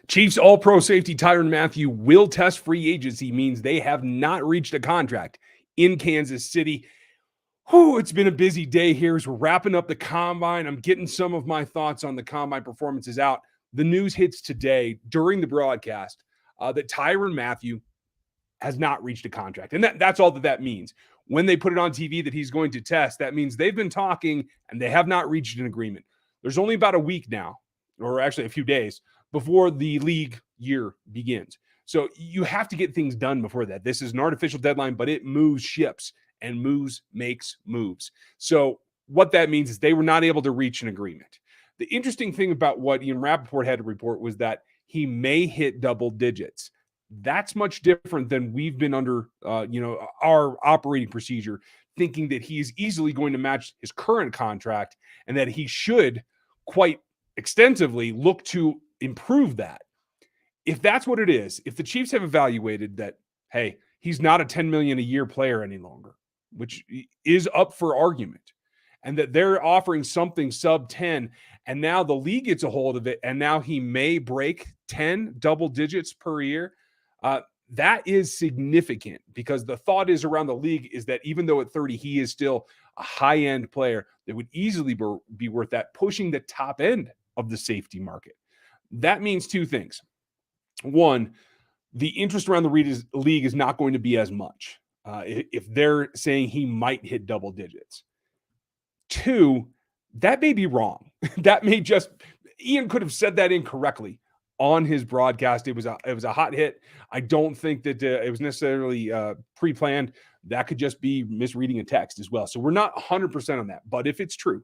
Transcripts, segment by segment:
Chiefs All-Pro safety Tyrann Mathieu will test free agency, means they have not reached a contract in Kansas City. It's been a busy day here as we're wrapping up the combine. I'm getting some of my thoughts on the combine performances out. The news hits today during the broadcast that Tyrann Mathieu has not reached a contract. And that's all that means. When they put it on TV that he's going to test, that means they've been talking and they have not reached an agreement. There's only about a week now, or actually a few days, before the league year begins. So you have to get things done before that. This is an artificial deadline, but it moves ships, and moves makes moves. So what that means is they were not able to reach an agreement. The interesting thing about what Ian Rappaport had to report was that he may hit double digits. That's much different than we've been under, our operating procedure, thinking that he is easily going to match his current contract and that he should quite extensively look to improve that. If that's what it is, if the Chiefs have evaluated that, hey, he's not a $10 million a year player any longer, which is up for argument, and that they're offering something sub 10, and now the league gets a hold of it, and now he may break 10 double digits per year, that is significant, because the thought is around the league is that even though at 30, he is still a high-end player that would easily be worth that, pushing the top end of the safety market. That means two things. One, the interest around the league is not going to be as much if they're saying he might hit double digits. Two, that may be wrong. That may just, Ian could have said that incorrectly on his broadcast. It was a hot hit. I don't think that it was necessarily pre-planned. That could just be misreading a text as well. So we're not 100% on that. But if it's true,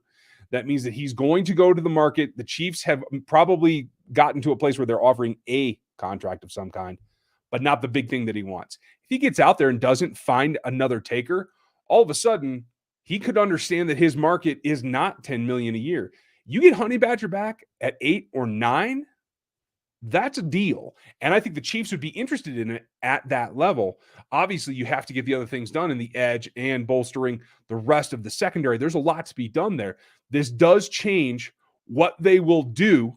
that means that he's going to go to the market. The Chiefs have probably gotten to a place where they're offering a contract of some kind, but not the big thing that he wants. If he gets out there and doesn't find another taker, all of a sudden he could understand that his market is not 10 million a year. You get Honey Badger back at 8 or 9, that's a deal. And I think the Chiefs would be interested in it at that level. Obviously, you have to get the other things done in the edge and bolstering the rest of the secondary. There's a lot to be done there. This does change what they will do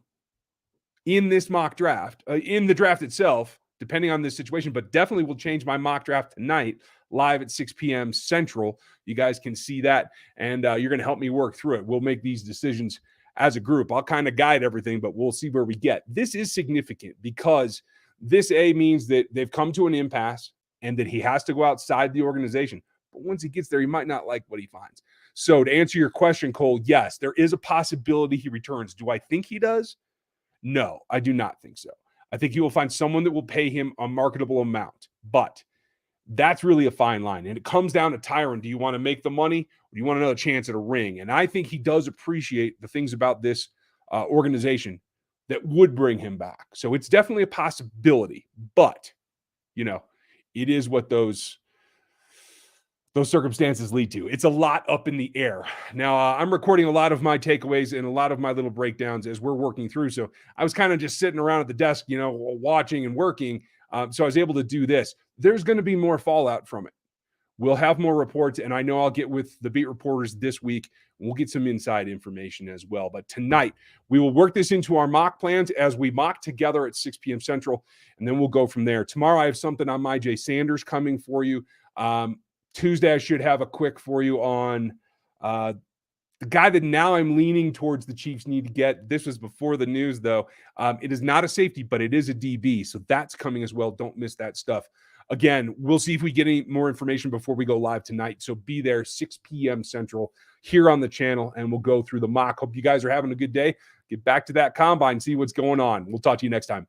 in this mock draft, in the draft itself, depending on this situation, but definitely will change my mock draft tonight, live at 6 p.m. Central. You guys can see that, and you're going to help me work through it. We'll make these decisions as a group. I'll kind of guide everything, but we'll see where we get. This is significant because this means that they've come to an impasse and that he has to go outside the organization. But once he gets there, he might not like what he finds. So to answer your question, Cole, yes, there is a possibility he returns. Do I think he does? No, I do not think so. I think he will find someone that will pay him a marketable amount, but that's really a fine line. And it comes down to Tyrann. Do you want to make the money, or do you want another chance at a ring? And I think he does appreciate the things about this organization that would bring him back. So it's definitely a possibility, but it is what those circumstances lead to. It's a lot up in the air. Now, I'm recording a lot of my takeaways and a lot of my little breakdowns as we're working through. So I was kind of just sitting around at the desk, watching and working. So I was able to do this. There's going to be more fallout from it. We'll have more reports, and I know I'll get with the beat reporters this week. We'll get some inside information as well. But tonight, we will work this into our mock plans as we mock together at 6 p.m. Central, and then we'll go from there. Tomorrow, I have something on my Jay Sanders coming for you. Tuesday, I should have a quick for you on the guy that now I'm leaning towards the Chiefs need to get. This was before the news, though. It is not a safety, but it is a DB, so that's coming as well. Don't miss that stuff. Again, we'll see if we get any more information before we go live tonight, so be there 6 p.m. Central here on the channel, and we'll go through the mock. Hope you guys are having a good day. Get back to that combine, see what's going on. We'll talk to you next time.